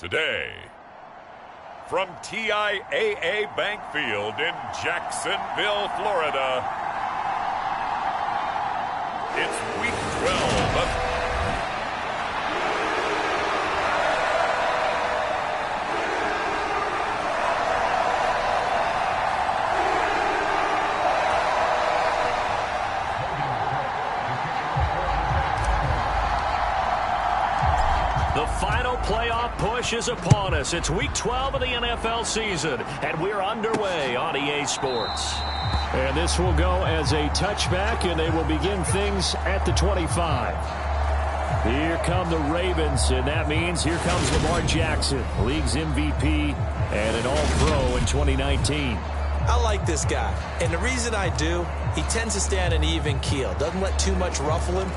Today, from TIAA Bank Field in Jacksonville, Florida, it's Week 12 of playoff push is upon us. It's Week 12 of the NFL season, and we're underway on EA Sports. And this will go as a touchback, and they will begin things at the 25. Here come the Ravens, and that means here comes Lamar Jackson, league's MVP and an All-Pro in 2019. I like this guy, and the reason I do, he tends to stay on an even keel, doesn't let too much ruffle him.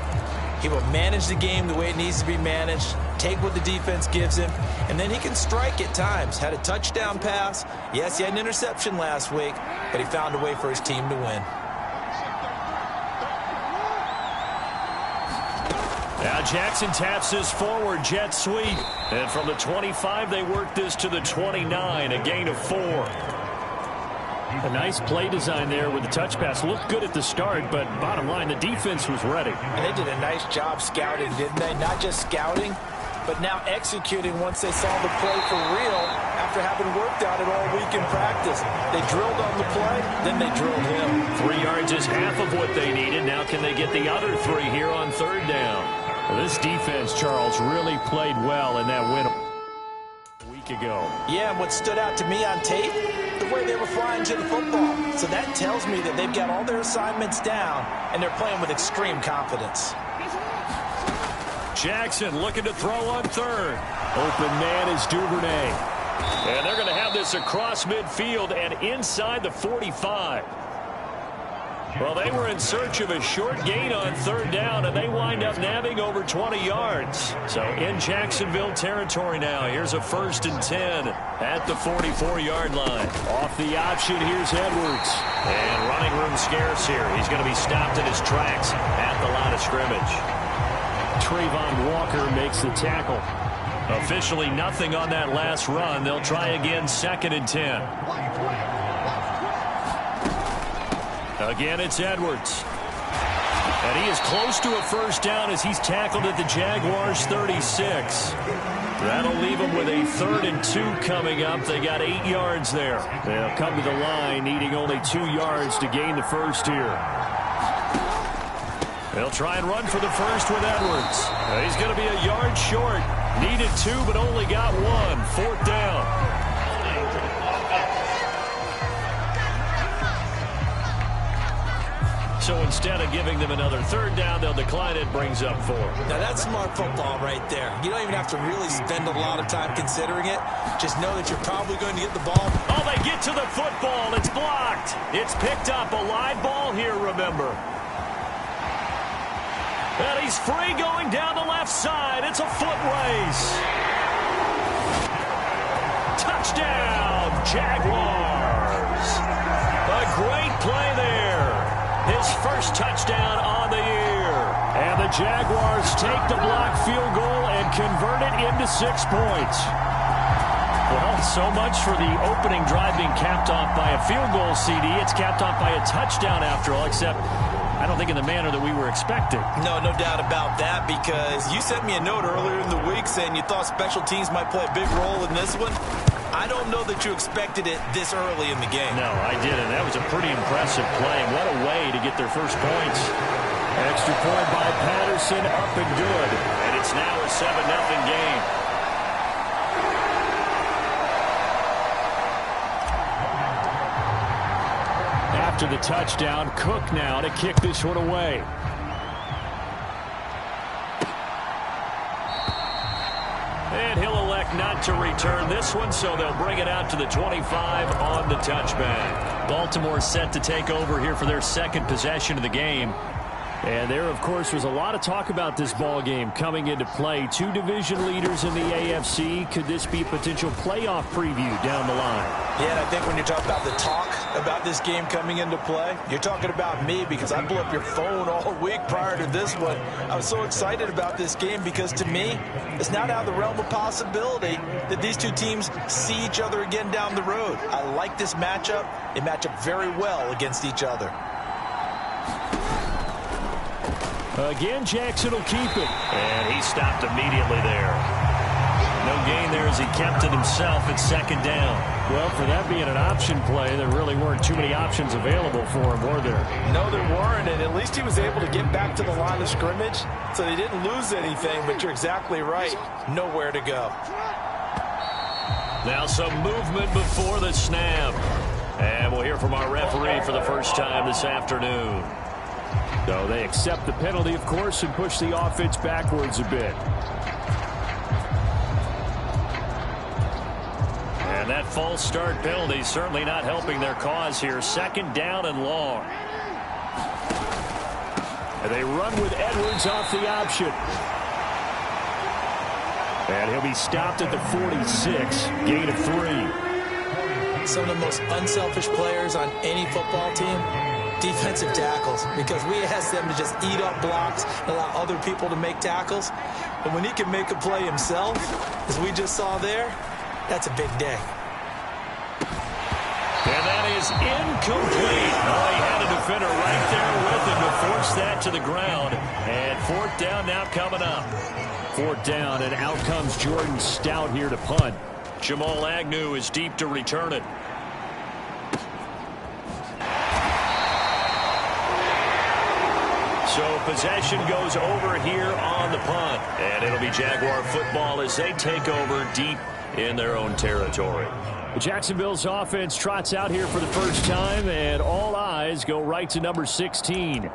He will manage the game the way it needs to be managed, take what the defense gives him, and then he can strike at times. Had a touchdown pass. Yes, he had an interception last week, but he found a way for his team to win. Now Jackson taps his forward jet sweep. And from the 25, they work this to the 29, a gain of 4. A nice play design there with the touch pass. Looked good at the start, but bottom line, the defense was ready. And they did a nice job scouting, didn't they? Not just scouting, but now executing once they saw the play for real after having worked out it all week in practice. They drilled on the play, then they drilled him. 3 yards is half of what they needed. Now can they get the other 3 here on third down? Well, this defense, Charles, really played well in that win a week ago. Yeah, and what stood out to me on tape, the way they were flying to the football. So that tells me that they've got all their assignments down, and they're playing with extreme confidence. Jackson looking to throw on third. Open man is Duvernay. And they're going to have this across midfield and inside the 45. Well, they were in search of a short gain on third down, and they wind up nabbing over 20 yards. So in Jacksonville territory now. Here's a 1st and 10 at the 44-yard line. Off the option, here's Edwards. And running room scarce here. He's going to be stopped in his tracks at the line of scrimmage. Trayvon Walker makes the tackle. Officially nothing on that last run. They'll try again 2nd and 10. Again, it's Edwards. And he is close to a first down as he's tackled at the Jaguars' 36. That'll leave them with a 3rd and 2 coming up. They got 8 yards there. They'll come to the line, needing only 2 yards to gain the first here. They'll try and run for the first with Edwards. He's going to be a yard short. Needed 2, but only got 1. 4th down. So instead of giving them another 3rd down, they'll decline it. Brings up 4. Now that's smart football right there. You don't even have to really spend a lot of time considering it. Just know that you're probably going to get the ball. Oh, they get to the football. It's blocked. It's picked up. A live ball here, remember. And he's free going down the left side. It's a foot race. Touchdown, Jaguars. A great play there. His first touchdown on the year. And the Jaguars take the blocked field goal and convert it into 6 points. Well, so much for the opening drive being capped off by a field goal, CD. It's capped off by a touchdown after all, except I don't think in the manner that we were expecting. No doubt about that, because you sent me a note earlier in the week saying you thought special teams might play a big role in this one. I don't know that you expected it this early in the game. No, I didn't. That was a pretty impressive play. What a way to get their first points. Extra point by Patterson, up and good. And it's now a 7-0 game. After the touchdown, Cook now to kick this one away. And he'll elect not to return this one, so they'll bring it out to the 25 on the touchback. Baltimore set to take over here for their 2nd possession of the game. And there, of course, was a lot of talk about this ball game coming into play. Two division leaders in the AFC. Could this be a potential playoff preview down the line? Yeah, and I think when you're talking about the talk about this game coming into play, you're talking about me because I blew up your phone all week prior to this one. I was so excited about this game because to me, it's not out of the realm of possibility that these two teams see each other again down the road. I like this matchup. They match up very well against each other. Again, Jackson will keep it. And he stopped immediately there. No gain there as he kept it himself at second down. Well, for that being an option play, there really weren't too many options available for him, were there? No, there weren't, and at least he was able to get back to the line of scrimmage, so they didn't lose anything, but you're exactly right. Nowhere to go. Now some movement before the snap. And we'll hear from our referee for the first time this afternoon. So they accept the penalty, of course, and push the offense backwards a bit. And that false start penalty certainly not helping their cause here. Second down and long. And they run with Edwards off the option. And he'll be stopped at the 46, gain of 3. Some of the most unselfish players on any football team, defensive tackles, because we ask them to just eat up blocks and allow other people to make tackles. But when he can make a play himself, as we just saw there, that's a big day. And that is incomplete. Oh, he had a defender right there with him to force that to the ground. And fourth down now coming up. Fourth down, and out comes Jordan Stout here to punt. Jamal Agnew is deep to return it. So possession goes over here on the punt. And it'll be Jaguar football as they take over deep in their own territory. Jacksonville's offense trots out here for the first time, and all eyes go right to number 16.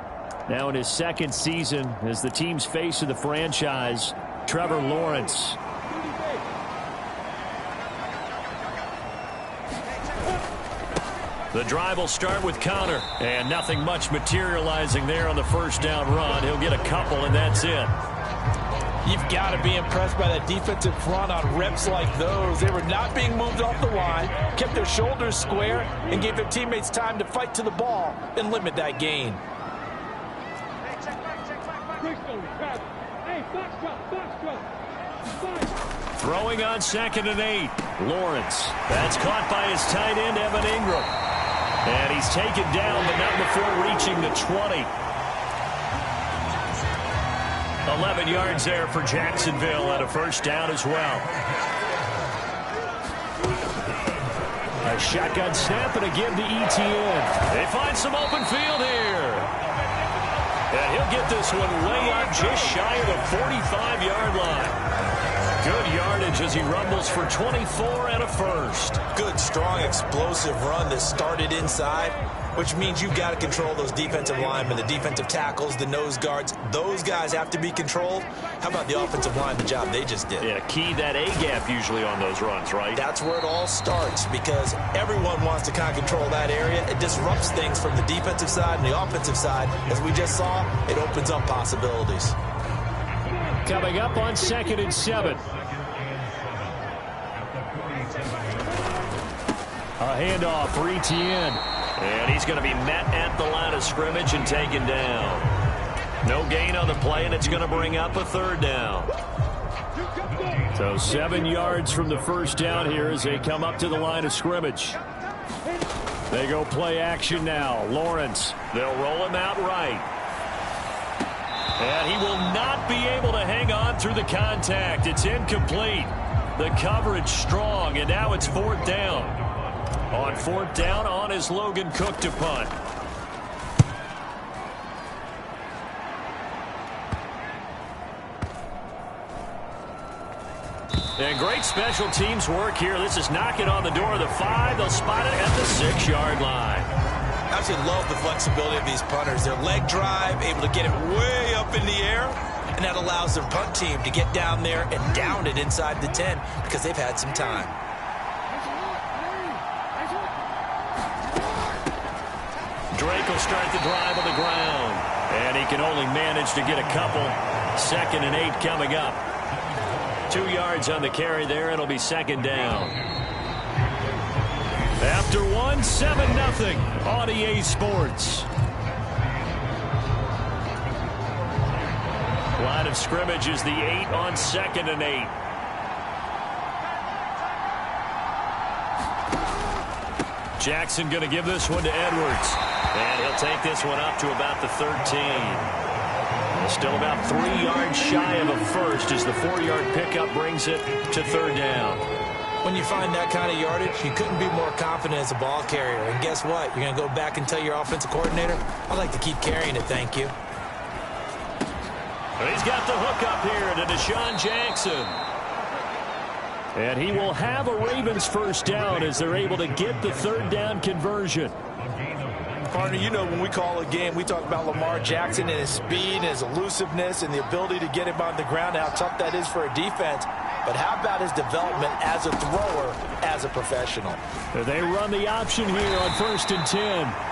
Now in his second season as the team's face of the franchise, Trevor Lawrence. The drive will start with Connor, and nothing much materializing there on the first down run. He'll get a couple, and that's it. You've got to be impressed by that defensive front on reps like those. They were not being moved off the line, kept their shoulders square, and gave their teammates time to fight to the ball and limit that gain. Throwing on 2nd and 8. Lawrence. That's caught by his tight end, Evan Ingram. And he's taken down, but not before reaching the 20. 11 yards there for Jacksonville and a first down as well. A shotgun snap and again to ETN. They find some open field here. And he'll get this one way up just shy of the 45-yard line. Good yardage as he rumbles for 24 and a first. Good, strong, explosive run that started inside, which means you've got to control those defensive linemen, the defensive tackles, the nose guards. Those guys have to be controlled. How about the offensive line, the job they just did? Yeah, key that A-gap usually on those runs, right? That's where it all starts because everyone wants to kind of control that area. It disrupts things from the defensive side and the offensive side. As we just saw, it opens up possibilities. Coming up on 2nd and 7. A handoff for ETN. And he's going to be met at the line of scrimmage and taken down. No gain on the play, and it's going to bring up a third down. So 7 yards from the first down here as they come up to the line of scrimmage. They go play action now. Lawrence. They'll roll him out right. And he will not be able to hang on through the contact. It's incomplete. The coverage strong, and now it's fourth down. On fourth down, on is Logan Cook to punt. And great special teams work here. This is knocking on the door of the 5. They'll spot it at the 6-yard line. I actually love the flexibility of these punters. Their leg drive, able to get it way up in the air, and that allows their punt team to get down there and down it inside the 10 because they've had some time. Drake will start the drive on the ground. And he He can only manage to get a couple. 2nd and 8 coming up. 2 yards on the carry there. It'll be 2nd down. After 1, 7-0 on EA Sports. Line of scrimmage is the 8 on 2nd and 8. Jackson going to give this one to Edwards. And he'll take this one up to about the 13. Still about 3 yards shy of a first as the 4-yard pickup brings it to 3rd down. When you find that kind of yardage, you couldn't be more confident as a ball carrier. And guess what? You're going to go back and tell your offensive coordinator, I'd like to keep carrying it, thank you. He's got the hook up here to Deshaun Jackson. And he will have a Ravens first down as they're able to get the 3rd down conversion. Partner, you know when we call a game, we talk about Lamar Jackson and his speed and his elusiveness and the ability to get him on the ground, how tough that is for a defense. But how about his development as a thrower, as a professional? They run the option here on 1st and 10.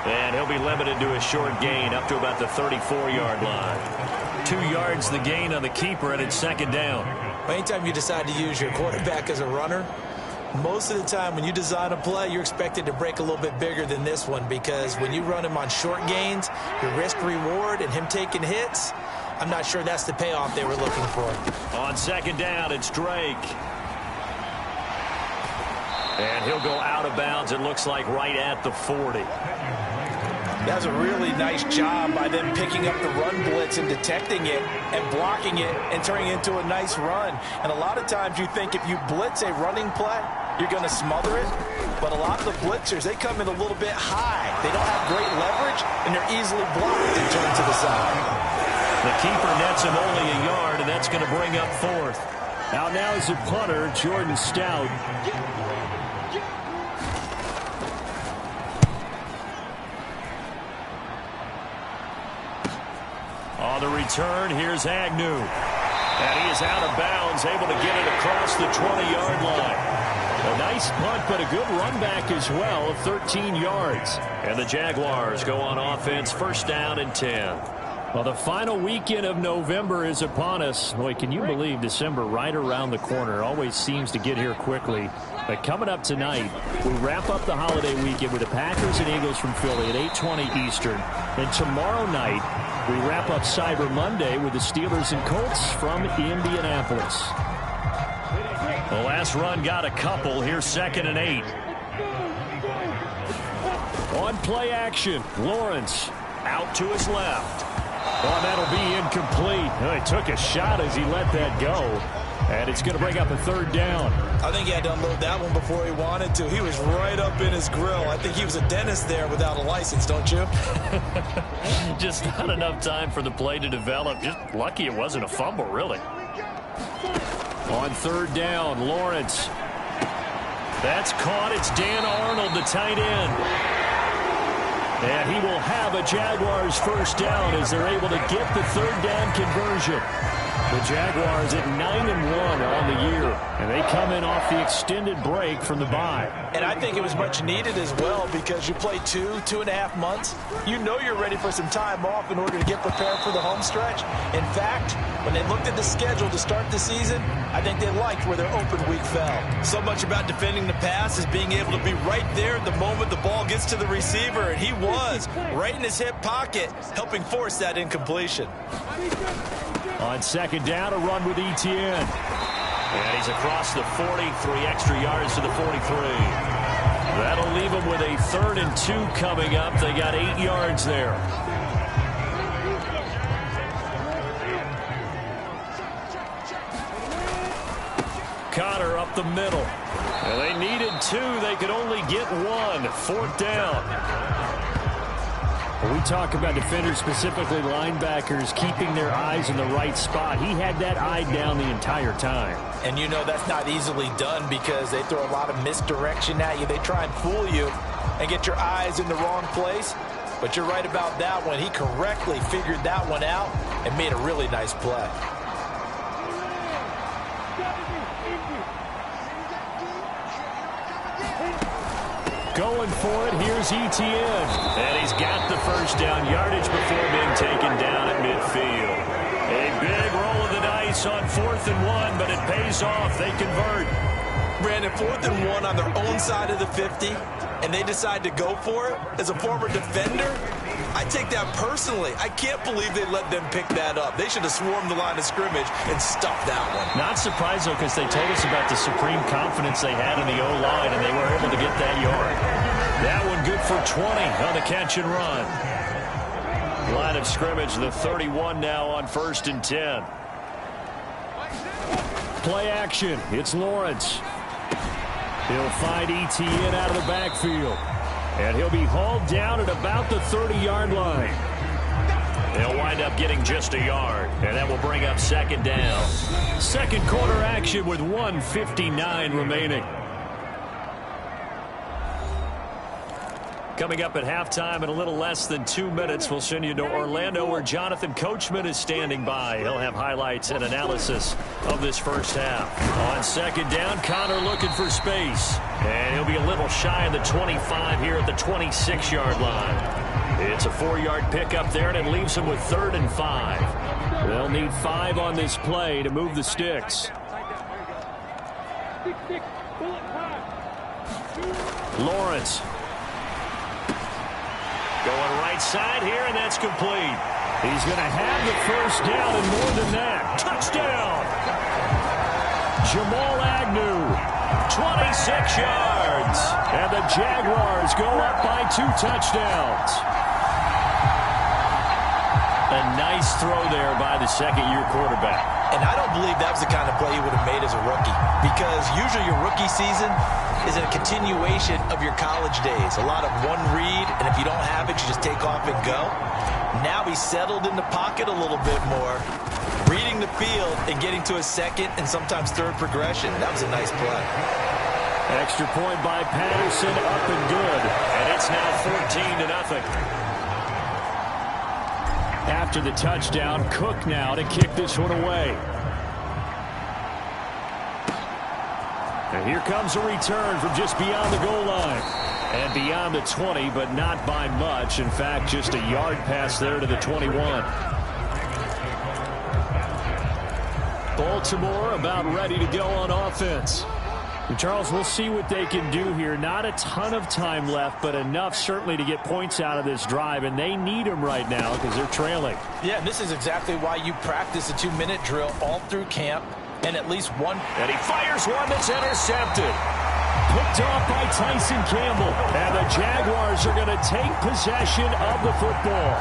And he'll be limited to a short gain up to about the 34-yard line. 2 yards the gain on the keeper, and it's 2nd down. Anytime you decide to use your quarterback as a runner, most of the time when you design a play, you're expected to break a little bit bigger than this one, because when you run him on short gains, your risk-reward and him taking hits, I'm not sure that's the payoff they were looking for. On 2nd down, it's Drake. And he'll go out of bounds, it looks like, right at the 40. That's a really nice job by them picking up the run blitz and detecting it and blocking it and turning it into a nice run. And a lot of times you think if you blitz a running play, you're going to smother it. But a lot of the blitzers, they come in a little bit high. They don't have great leverage, and they're easily blocked and turned to the side. The keeper nets him only a yard, and that's going to bring up 4th. Out now is the punter, Jordan Stout. On the return, here's Agnew. And he is out of bounds, able to get it across the 20-yard line. A nice punt, but a good run back as well of 13 yards. And the Jaguars go on offense, 1st down and 10. Well, the final weekend of November is upon us. Boy, can you believe December right around the corner? Always seems to get here quickly. But coming up tonight, we wrap up the holiday weekend with the Packers and Eagles from Philly at 8:20 Eastern. And tomorrow night, we wrap up Cyber Monday with the Steelers and Colts from Indianapolis. The last run got a couple. Here's 2nd and 8. On play action, Lawrence Out to his left. Oh, that'll be incomplete. Oh, he took a shot as he let that go. And it's going to bring up a 3rd down. I think he had to unload that one before he wanted to. He was right up in his grill. I think he was a dentist there without a license, don't you? Just not enough time for the play to develop. Just lucky it wasn't a fumble, really. On 3rd down, Lawrence. That's caught. It's Dan Arnold, the tight end. And he will have a Jaguars first down as they're able to get the 3rd down conversion. The Jaguars at 9-1 on the year, and they come in off the extended break from the bye. And I think it was much needed as well, because you play 2.5 months. You know you're ready for some time off in order to get prepared for the home stretch. In fact, when they looked at the schedule to start the season, I think they liked where their open week fell. So much about defending the pass is being able to be right there at the moment the ball gets to the receiver, and he was right in his hip pocket, helping force that incompletion. On 2nd down, a run with Etienne. And he's across the 40, 3 extra yards to the 43. That'll leave him with a 3rd and 2 coming up. They got 8 yards there. Connor up the middle. And they needed 2. They could only get 1. 4th down. We talk about defenders, specifically linebackers, keeping their eyes in the right spot. He had that eye down the entire time. And you know that's not easily done, because they throw a lot of misdirection at you. They try and fool you and get your eyes in the wrong place. But you're right about that one. He correctly figured that one out and made a really nice play. Going for it, here's Etienne. And he's got the first down, yardage before being taken down at face off. They convert. Brandon, 4th and 1 on their own side of the 50, and they decide to go for it. As a former defender, I take that personally. I can't believe they let them pick that up. They should have swarmed the line of scrimmage and stuffed that one. Not surprised, though, because they told us about the supreme confidence they had in the O-line, and they were able to get that yard. That one good for 20 on the catch and run. Line of scrimmage, the 31 now on 1st and 10. Play action. It's Lawrence. He'll find Etienne out of the backfield. And he'll be hauled down at about the 30-yard line. They'll wind up getting just a yard, and that will bring up 2nd down. Second quarter action with 1:59 remaining. Coming up at halftime in a little less than 2 minutes, we'll send you to Orlando where Jonathan Coachman is standing by. He'll have highlights and analysis of this first half. On 2nd down, Connor looking for space. And he'll be a little shy of the 25 here at the 26-yard line. It's a 4-yard pickup there, and it leaves him with 3rd and 5. They'll need 5 on this play to move the sticks. Lawrence. Going right side here, and that's complete. He's going to have the first down and more than that. Touchdown! Jamal Agnew, 26 yards. And the Jaguars go up by 2 touchdowns. A nice throw there by the second-year quarterback. And I don't believe that was the kind of play he would have made as a rookie, because usually your rookie season is a continuation of your college days. A lot of one read, and if you don't have it, you just take off and go. Now he's settled in the pocket a little bit more, reading the field and getting to a second and sometimes third progression. That was a nice play. Extra point by Patterson, up and good. And it's now 14-0. After the touchdown, Cook now to kick this one away. And here comes a return from just beyond the goal line. And beyond the 20, but not by much. In fact, just a yard pass there to the 21. Baltimore about ready to go on offense. And Charles, we'll see what they can do here. Not a ton of time left, but enough certainly to get points out of this drive. And they need them right now because they're trailing. Yeah, and this is exactly why you practice a 2-minute drill all through camp. And at least one. And he fires one that's intercepted. Picked off by Tyson Campbell. And the Jaguars are going to take possession of the football.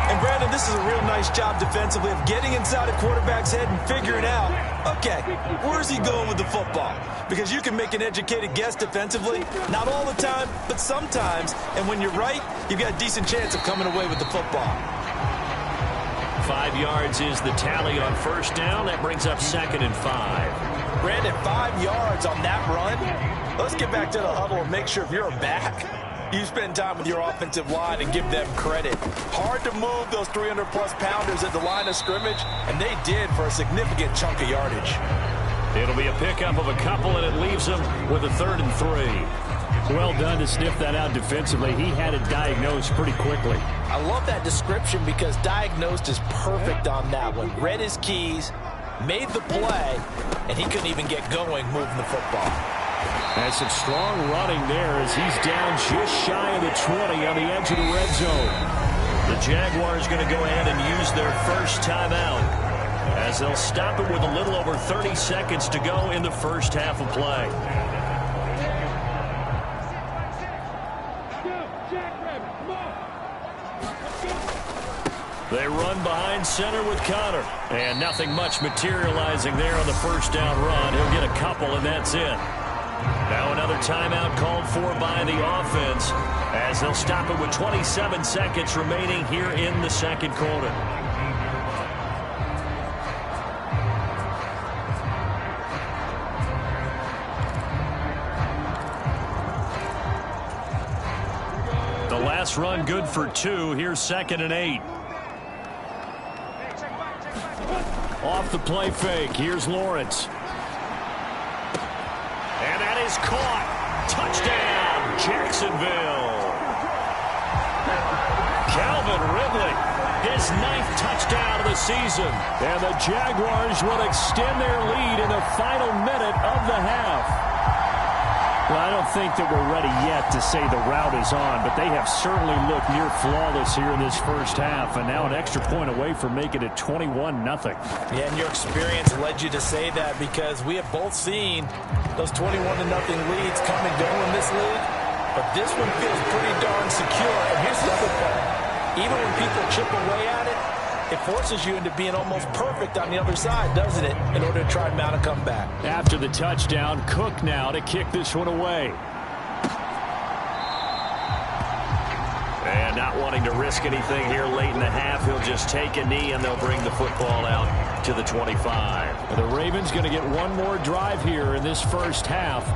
And Brandon, this is a real nice job defensively of getting inside a quarterback's head and figuring out, okay, where's he going with the football? Because you can make an educated guess defensively. Not all the time, but sometimes. And when you're right, you've got a decent chance of coming away with the football. 5 yards is the tally on first down. That brings up 2nd and 5. Brandon, 5 yards on that run. Let's get back to the huddle and make sure if you're a back, you spend time with your offensive line and give them credit. Hard to move those 300-plus pounders at the line of scrimmage, and they did for a significant chunk of yardage. It'll be a pickup of a couple, and it leaves them with a 3rd and 3. Well done to sniff that out defensively. He had it diagnosed pretty quickly. I love that description because diagnosed is perfect on that one. Read his keys, made the play, and he couldn't even get going moving the football. And some strong running there as he's down just shy of the 20 on the edge of the red zone. The Jaguars going to go ahead and use their first timeout as they'll stop it with a little over 30 seconds to go in the first half of play. They run behind center with Connor. And nothing much materializing there on the first down run. He'll get a couple, and that's it. Now another timeout called for by the offense as they'll stop it with 27 seconds remaining here in the second quarter. The last run good for 2. Here's 2nd and 8. Off the play fake. Here's Lawrence. And that is caught. Touchdown, Jacksonville. Calvin Ridley, his 9th touchdown of the season. And the Jaguars will extend their lead in the final minute of the half. Well, I don't think that we're ready yet to say the route is on, but they have certainly looked near flawless here in this first half, and now an extra point away from making it 21-0. Yeah, and your experience led you to say that, because we have both seen those 21-0 leads come and go in this league, but this one feels pretty darn secure. And here's the other part. Even when people chip away at it, it forces you into being almost perfect on the other side, doesn't it, in order to try and mount a comeback. After the touchdown, Cook now to kick this one away. And not wanting to risk anything here late in the half, he'll just take a knee and they'll bring the football out to the 25. The Ravens going to get one more drive here in this first half.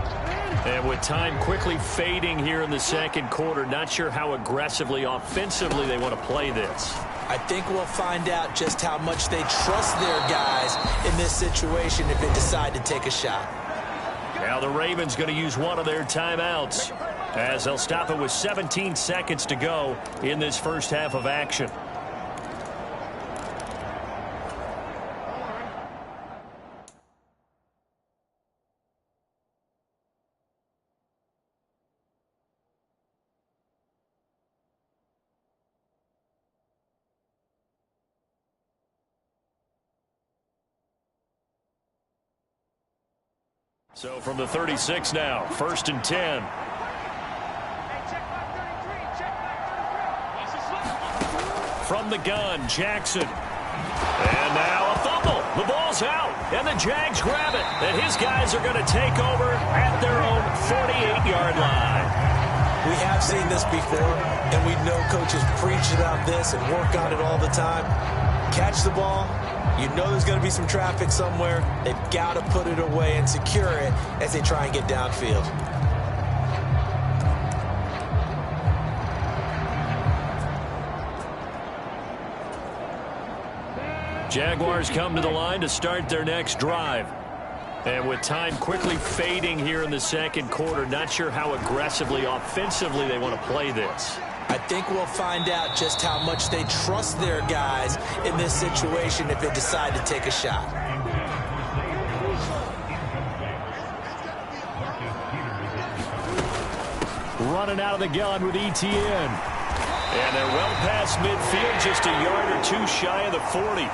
And with time quickly fading here in the second quarter, not sure how aggressively, offensively they want to play this. I think we'll find out just how much they trust their guys in this situation if they decide to take a shot. Now the Ravens going to use one of their timeouts, as they'll stop it with 17 seconds to go in this first half of action. So from the 36 now, 1st and 10. From the gun, Jackson. And now a fumble. The ball's out, and the Jags grab it. And his guys are going to take over at their own 48-yard line. We have seen this before, and we know coaches preach about this and work on it all the time. Catch the ball. You know there's going to be some traffic somewhere. They've got to put it away and secure it as they try and get downfield. Jaguars come to the line to start their next drive. And with time quickly fading here in the second quarter, not sure how aggressively, offensively they want to play this. I think we'll find out just how much they trust their guys in this situation if they decide to take a shot. Running out of the gun with ETN. And they're well past midfield, just a yard or two shy of the 40.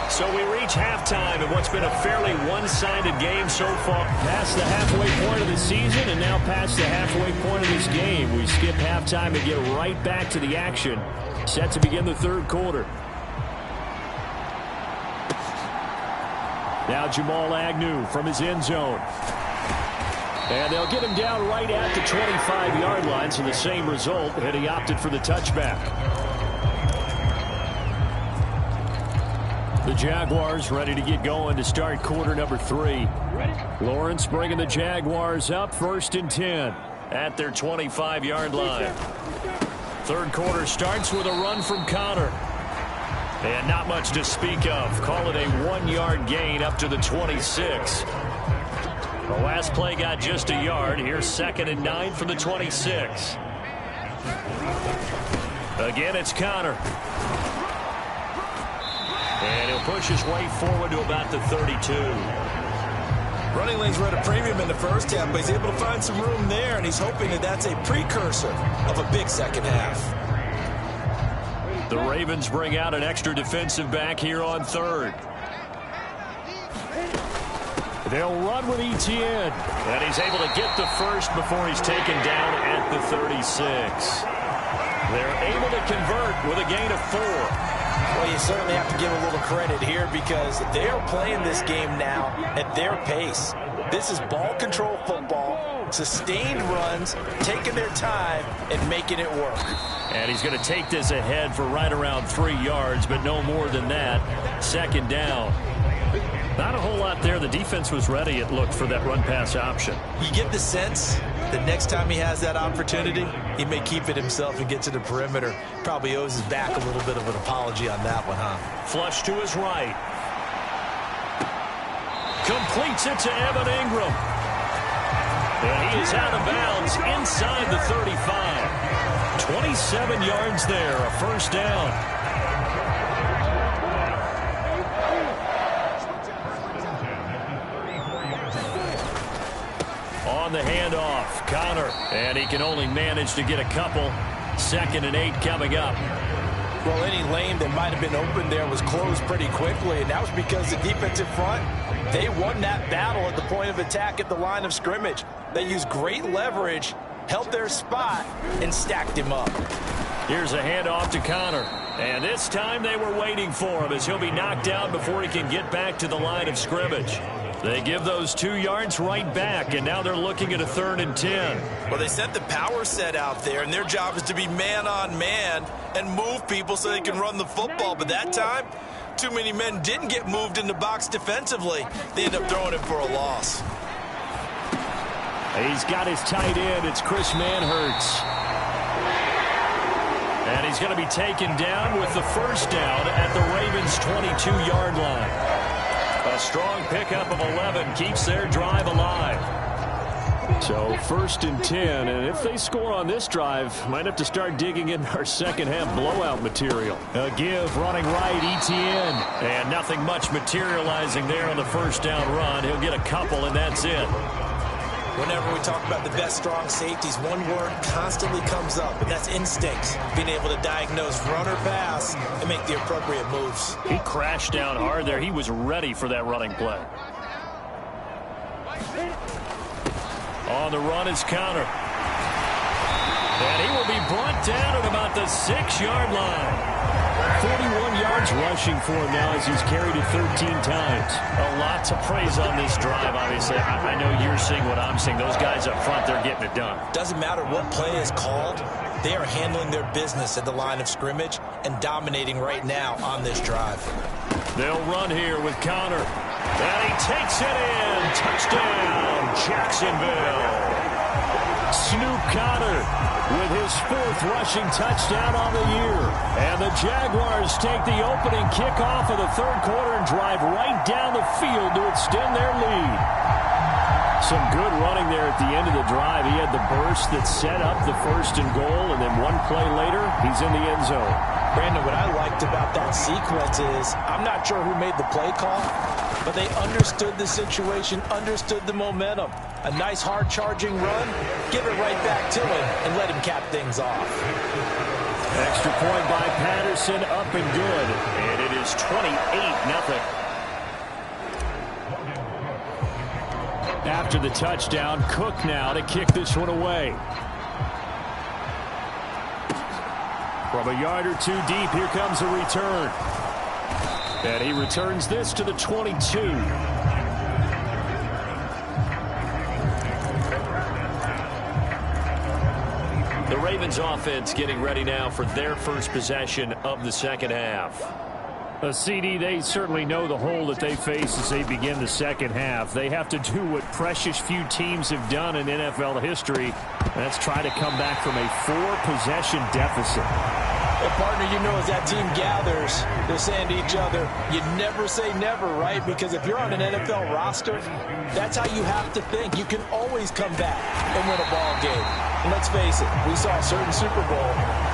So we reach halftime in what's been a fairly one-sided game so far. Past the halfway point of the season and now past the halfway point of this game. We skip halftime and get right back to the action. Set to begin the third quarter. Now Jamal Agnew from his end zone. And they'll get him down right at the 25-yard line, so the same result, and he opted for the touchback. The Jaguars ready to get going to start quarter number 3. Lawrence bringing the Jaguars up, 1st and 10. At their 25-yard line. Third quarter starts with a run from Connor. And not much to speak of. Call it a 1-yard gain up to the 26. The last play got just a yard. Here's 2nd and 9 from the 26. Again, it's Connor. And he'll push his way forward to about the 32. Running lanes were at a premium in the first half, but he's able to find some room there, and he's hoping that that's a precursor of a big second half. The Ravens bring out an extra defensive back here on 3rd. They'll run with ETN. And he's able to get the first before he's taken down at the 36. They're able to convert with a gain of 4. Well, you certainly have to give a little credit here because they are playing this game now at their pace. This is ball control football, sustained runs, taking their time, and making it work. And he's going to take this ahead for right around 3 yards, but no more than that. 2nd down. Not a whole lot there. The defense was ready, it looked, for that run-pass option. You get the sense that next time he has that opportunity, he may keep it himself and get to the perimeter. Probably owes his back a little bit of an apology on that one, huh? Flush to his right. Completes it to Evan Ingram. And he is out of bounds inside the 35. 27 yards there, a 1st down. And he can only manage to get a couple. 2nd and 8 coming up. Well, any lane that might have been open there was closed pretty quickly, and that was because the defensive front, they won that battle at the point of attack at the line of scrimmage. They used great leverage, held their spot, and stacked him up. Here's a handoff to Connor. And this time they were waiting for him as he'll be knocked down before he can get back to the line of scrimmage. They give those 2 yards right back, and now they're looking at a 3rd and 10. Well, they set the power set out there, and their job is to be man-on-man and move people so they can run the football. But that time, too many men didn't get moved in the box defensively. They end up throwing it for a loss. He's got his tight end. It's Chris Manhertz. And he's going to be taken down with the 1st down at the Ravens' 22-yard line. A strong pickup of 11 keeps their drive alive. So 1st and 10, and if they score on this drive, might have to start digging in our second-half blowout material. A give running right, Etienne. And nothing much materializing there on the 1st down run. He'll get a couple, and that's it. Whenever we talk about the best strong safeties, one word constantly comes up, and that's instincts. Being able to diagnose run or pass and make the appropriate moves. He crashed down hard there. He was ready for that running play. On the run is Connor. And he will be brought down at about the 6-yard line. 41 yards rushing for him now as he's carried it 13 times. A lot to praise on this drive, obviously. I know you're seeing what I'm seeing. Those guys up front, they're getting it done. Doesn't matter what play is called. They are handling their business at the line of scrimmage and dominating right now on this drive. They'll run here with Connor. And he takes it in. Touchdown, Jacksonville. Snoop Connor with his 4th rushing touchdown on the year. And the Jaguars take the opening kickoff of the 3rd quarter and drive right down the field to extend their lead. Some good running there at the end of the drive. He had the burst that set up the 1st and goal, and then one play later, he's in the end zone. Brandon, what I liked about that sequence is I'm not sure who made the play call, but they understood the situation, understood the momentum. A nice hard-charging run, give it right back to him, and let him cap things off. Extra point by Patterson, up and good. And it is 28-0. After the touchdown, Cook now to kick this one away. From a yard or 2 deep, here comes a return. And he returns this to the 22. The Ravens offense getting ready now for their first possession of the 2nd half. A CD, they certainly know the hole that they face as they begin the 2nd half. They have to do what precious few teams have done in NFL history. That's try to come back from a 4-possession deficit. Well, partner, you know, as that team gathers, they're saying to each other, you never say never, right? Because if you're on an NFL roster, that's how you have to think. You can always come back and win a ball game. And let's face it, we saw a certain Super Bowl,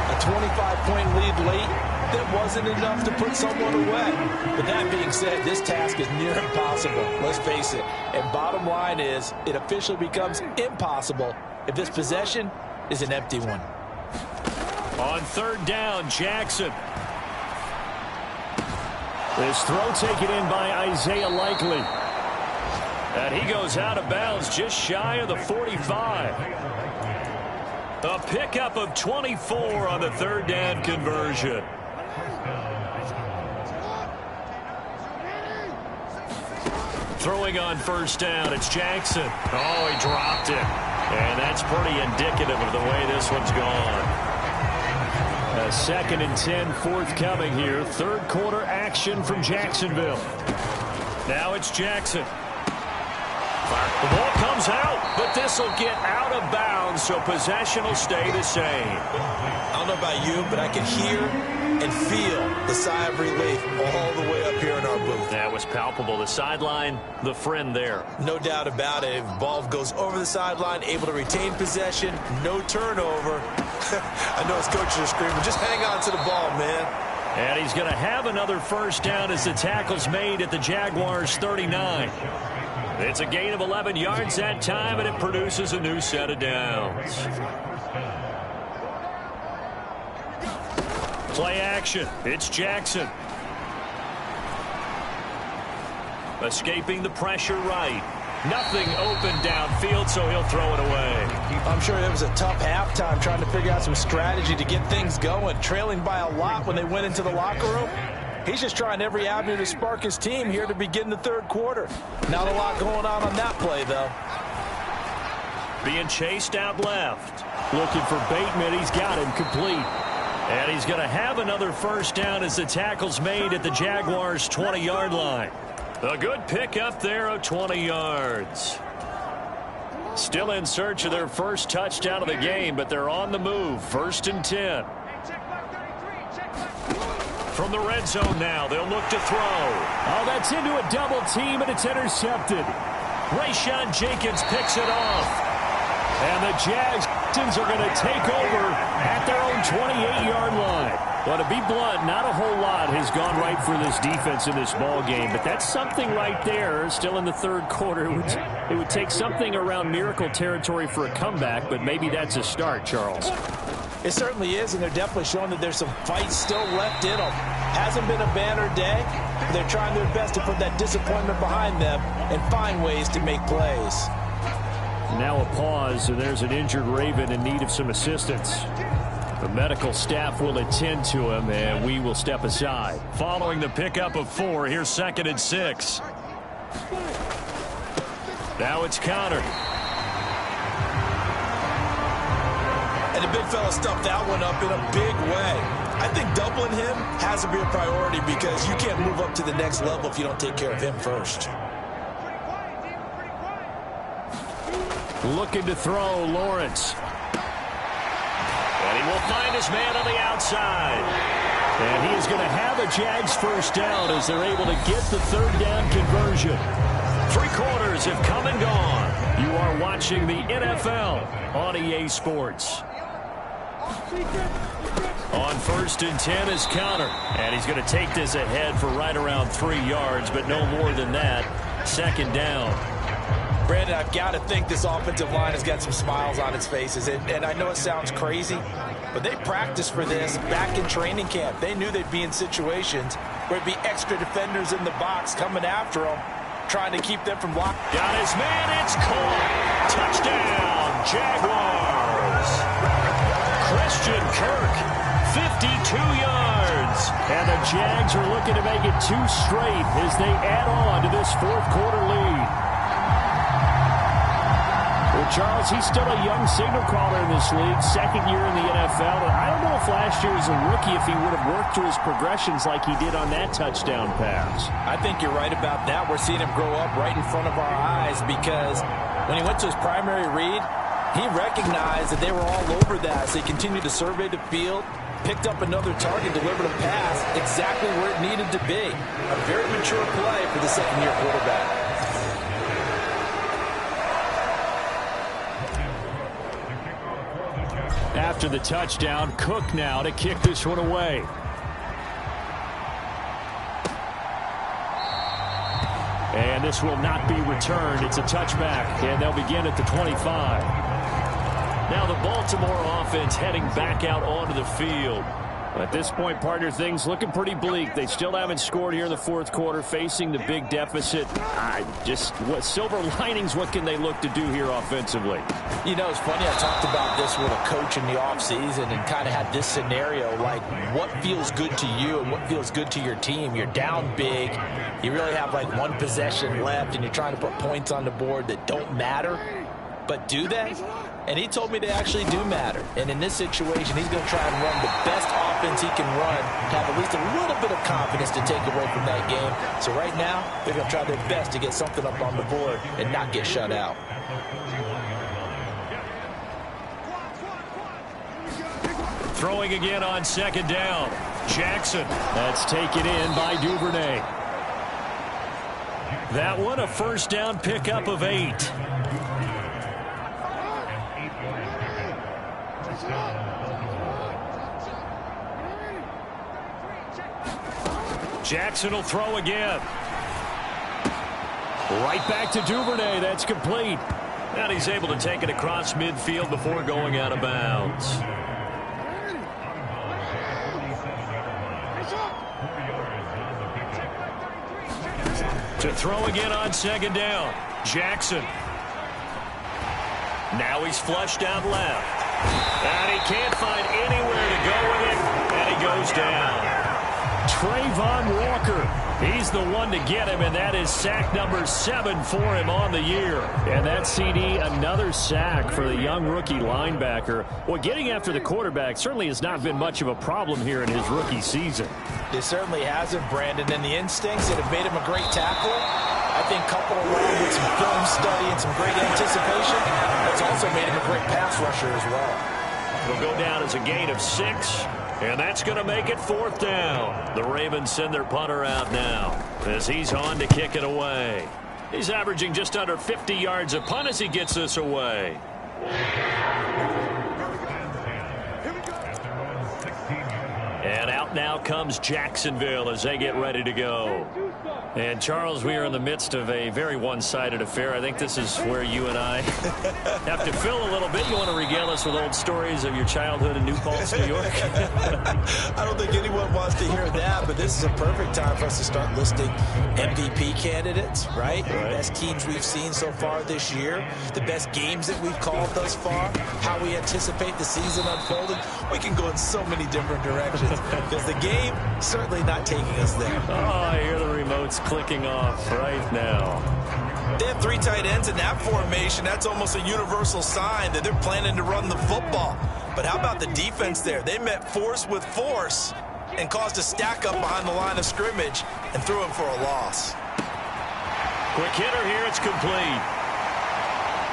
a 25-point lead late, that wasn't enough to put someone away. But that being said, this task is near impossible. Let's face it. And bottom line is, it officially becomes impossible if this possession is an empty one. On 3rd down, Jackson. This throw taken in by Isaiah Likely. And he goes out of bounds just shy of the 45. A pickup of 24 on the 3rd down conversion. Throwing on 1st down, it's Jackson. Oh, he dropped it. And that's pretty indicative of the way this one's gone. A 2nd and 10 forthcoming here. 3rd quarter action from Jacksonville. Now it's Jackson. The ball comes out, but this will get out of bounds, so possession will stay the same. I don't know about you, but I can hear and feel the sigh of relief all the way up here in our booth. That was palpable. The sideline, the friend there. No doubt about it. Ball goes over the sideline, able to retain possession, no turnover. I know his coaches are screaming, just hang on to the ball, man. And he's going to have another 1st down as the tackle's made at the Jaguars' 39. It's a gain of 11 yards that time, and it produces a new set of downs. Play action. It's Jackson. Escaping the pressure right. Nothing open downfield, so he'll throw it away. I'm sure it was a tough halftime trying to figure out some strategy to get things going. Trailing by a lot when they went into the locker room. He's just trying every avenue to spark his team here to begin the third quarter. Not a lot going on that play, though. Being chased out left. Looking for Bateman. He's got him complete. And he's going to have another first down as the tackle's made at the Jaguars' 20-yard line. A good pickup there of 20 yards. Still in search of their first touchdown of the game, but they're on the move. 1st and 10. From the red zone now, they'll look to throw. Oh, that's into a double team, and it's intercepted. Rayshawn Jenkins picks it off. And the Jags are going to take over at their own 28-yard line. Well, to be blunt, not a whole lot has gone right for this defense in this ball game, but that's something right there. Still in the third quarter. It would take something around miracle territory for a comeback, but maybe that's a start, Charles. It certainly is, and they're definitely showing that there's some fight still left in them. Hasn't been a banner day. They're trying their best to put that disappointment behind them and find ways to make plays. Now a pause, and there's an injured Raven in need of some assistance. The medical staff will attend to him, and we will step aside. Following the pickup of 4, here's 2nd and 6. Now it's countered. And the big fella stuffed that one up in a big way. I think doubling him has to be a priority because you can't move up to the next level if you don't take care of him first. Looking to throw, Lawrence. And he will find his man on the outside. And he is going to have a Jags first down as they're able to get the third down conversion. 3 quarters have come and gone. You are watching the NFL on EA Sports. On 1st and 10 is counter. And he's going to take this ahead for right around 3 yards, but no more than that. 2nd down. Brandon, I've got to think this offensive line has got some smiles on its faces. And I know it sounds crazy, but they practiced for this back in training camp. They knew they'd be in situations where there'd be extra defenders in the box coming after them, trying to keep them from blocking. Got his man, it's caught. Touchdown, Jaguars. Christian Kirk, 52 yards. And the Jags are looking to make it 2 straight as they add on to this fourth quarter lead. Well, Charles, he's still a young signal caller in this league, 2nd year in the NFL. And I don't know if last year as a rookie if he would have worked through his progressions like he did on that touchdown pass. I think you're right about that. We're seeing him grow up right in front of our eyes because when he went to his primary read, he recognized that they were all over that. So he continued to survey the field, picked up another target, delivered a pass exactly where it needed to be. A very mature play for the second-year quarterback. After the touchdown, Cook now to kick this one away. And this will not be returned. It's a touchback, and they'll begin at the 25. Now the Baltimore offense heading back out onto the field. At this point, partner, things looking pretty bleak. They still haven't scored here in the fourth quarter, facing the big deficit. What silver linings, what can they look to do here offensively? You know, it's funny, I talked about this with a coach in the offseason and kind of had this scenario, like what feels good to you and what feels good to your team. You're down big. You really have like 1 possession left, and you're trying to put points on the board that don't matter. But do they? And he told me they actually do matter. And in this situation, he's going to try and run the best offense he can run to have at least a little bit of confidence to take away from that game. So right now, they're going to try their best to get something up on the board and not get shut out. Throwing again on 2nd down. Jackson. That's taken in by Duvernay. That one a first down pickup of 8. Jackson will throw again. Right back to Duvernay. That's complete. And he's able to take it across midfield before going out of bounds. To throw again on second down. Jackson. Now he's flushed out left. And he can't find anywhere to go with it. And he goes down. Trayvon Walker. He's the one to get him, and that is sack number 7 for him on the year. And that CD, another sack for the young rookie linebacker. Well, getting after the quarterback certainly has not been much of a problem here in his rookie season. It certainly hasn't, Brandon, and the instincts that have made him a great tackler, I think coupled along with some film study and some great anticipation, that's also made him a great pass rusher as well. It'll go down as a gain of 6. And that's going to make it 4th down. The Ravens send their punter out now as he's on to kick it away. He's averaging just under 50 yards a punt as he gets this away. And out now comes Jacksonville as they get ready to go. And, Charles, we are in the midst of a very one-sided affair. I think this is where you and I have to fill a little bit. You want to regale us with old stories of your childhood in New Paltz, New York? I don't think anyone wants to hear that, but this is a perfect time for us to start listing MVP candidates, right? The best teams we've seen so far this year, the best games that we've called thus far, how we anticipate the season unfolding. We can go in so many different directions because the game certainly not taking us there. Oh, I hear the remote's clicking off right now. They have 3 tight ends in that formation. That's almost a universal sign that they're planning to run the football. But how about the defense there? They met force with force and caused a stack up behind the line of scrimmage and threw him for a loss. Quick hitter here. It's complete.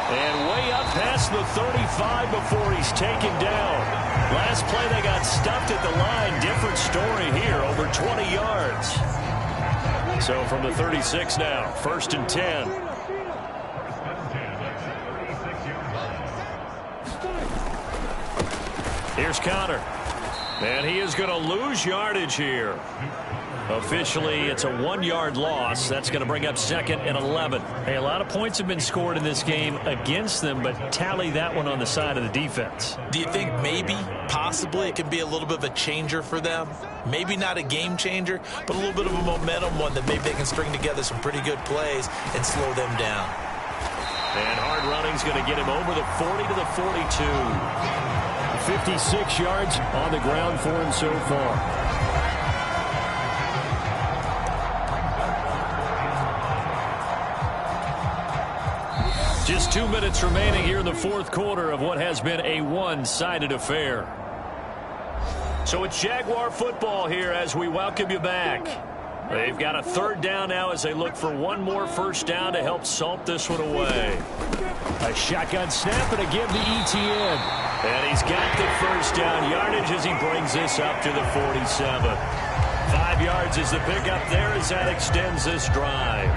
And way up past the 35 before he's taken down. Last play they got stuffed at the line. Different story here. Over 20 yards. So from the 36 now, 1st and 10. Here's Connor. And he is going to lose yardage here. Officially, it's a 1-yard loss. That's going to bring up 2nd and 11. Hey, a lot of points have been scored in this game against them, but tally that one on the side of the defense. Do you think maybe, possibly, it can be a little bit of a changer for them? Maybe not a game changer, but a little bit of a momentum one that maybe they can string together some pretty good plays and slow them down. And hard running's going to get him over the 40 to the 42. 56 yards on the ground for him so far. Just 2 minutes remaining here in the 4th quarter of what has been a one-sided affair. So it's Jaguar football here as we welcome you back. They've got a 3rd down now as they look for one more 1st down to help salt this one away. A shotgun snap and a give to Etienne. And he's got the 1st down yardage as he brings this up to the 47. 5 yards is the pickup there as that extends this drive.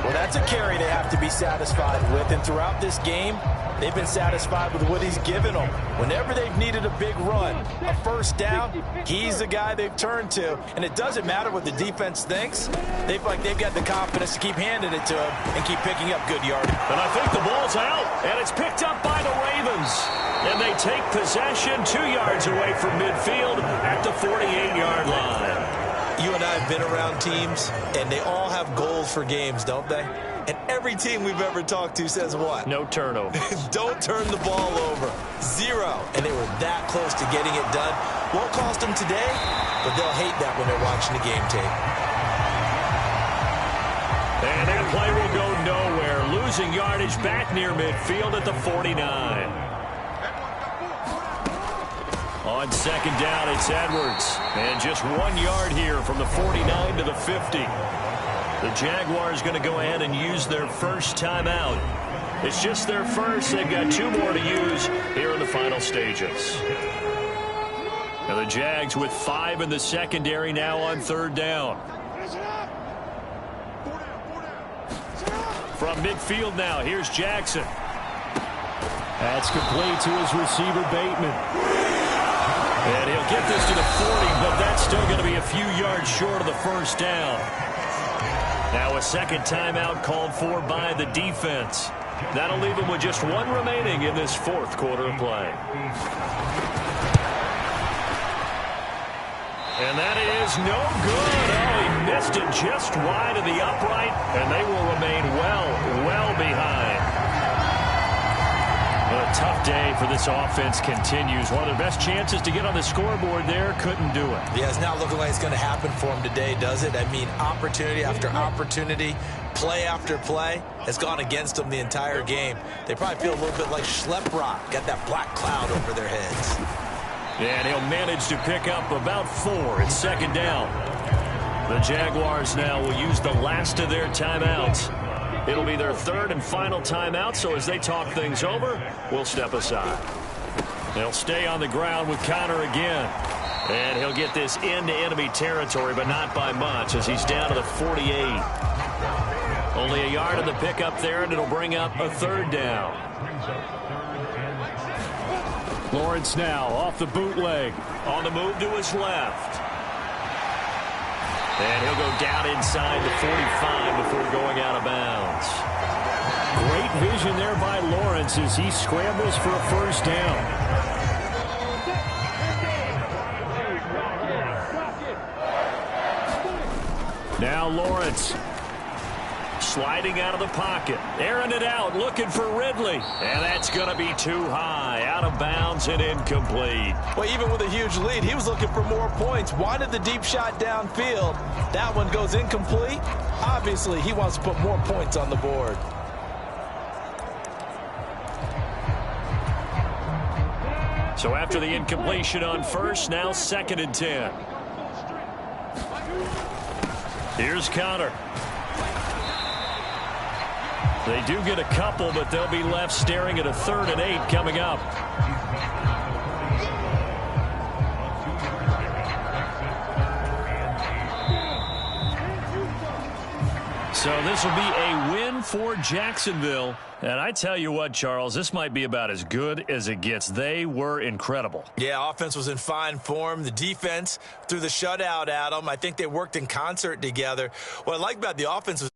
Well, that's a carry they have to be satisfied with, and throughout this game, they've been satisfied with what he's given them. Whenever they've needed a big run, a 1st down, he's the guy they've turned to, and it doesn't matter what the defense thinks. They feel like they've got the confidence to keep handing it to him and keep picking up good yardage. And I think the ball's out, and it's picked up by the Ravens. And they take possession 2 yards away from midfield at the 48-yard line. You and I have been around teams, and they all have goals for games, don't they? And every team we've ever talked to says what? No turnover. Don't turn the ball over. 0. And they were that close to getting it done. Won't cost them today, but they'll hate that when they're watching the game tape. And that play will go nowhere. Losing yardage back near midfield at the 49. On 2nd down, it's Edwards. And just 1 yard here from the 49 to the 50. The Jaguars going to go ahead and use their 1st timeout. It's just their 1st. They've got 2 more to use here in the final stages. And the Jags with 5 in the secondary now on 3rd down. From midfield now, here's Jackson. That's complete to his receiver, Bateman. And he'll get this to the 40, but that's still going to be a few yards short of the 1st down. Now a second timeout called for by the defense. That'll leave them with just one remaining in this fourth quarter of play. And that is no good. Oh, he missed it just wide of the upright, and they will remain well behind. Well, a tough day for this offense continues. One of their best chances to get on the scoreboard there, couldn't do it. Yeah, it's not looking like it's going to happen for them today, does it? I mean, opportunity after opportunity, play after play has gone against them the entire game. They probably feel a little bit like Schlepp-Rock, got that black cloud over their heads. And he'll manage to pick up about 4. It's second down. The Jaguars now will use the last of their timeouts. It'll be their third and final timeout, so as they talk things over, we'll step aside. They'll stay on the ground with Connor again. And he'll get this into enemy territory, but not by much, as he's down to the 48. Only a yard of the pickup there, and it'll bring up a third down. Lawrence now off the bootleg. On the move to his left. And he'll go down inside the 45 before going out of bounds. Great vision there by Lawrence as he scrambles for a first down. Now Lawrence sliding out of the pocket, airing it out, looking for Ridley. And that's going to be too high, out of bounds and incomplete. Well, even with a huge lead, he was looking for more points. Wanted the deep shot downfield. That one goes incomplete. Obviously, he wants to put more points on the board. So after the incompletion on first, now 2nd and 10. Here's Connor. They do get a couple, but they'll be left staring at a 3rd and 8 coming up. So this will be a win for Jacksonville. And I tell you what, Charles, this might be about as good as it gets. They were incredible. Yeah, offense was in fine form. The defense threw the shutout at them. I think they worked in concert together. What I like about the offense was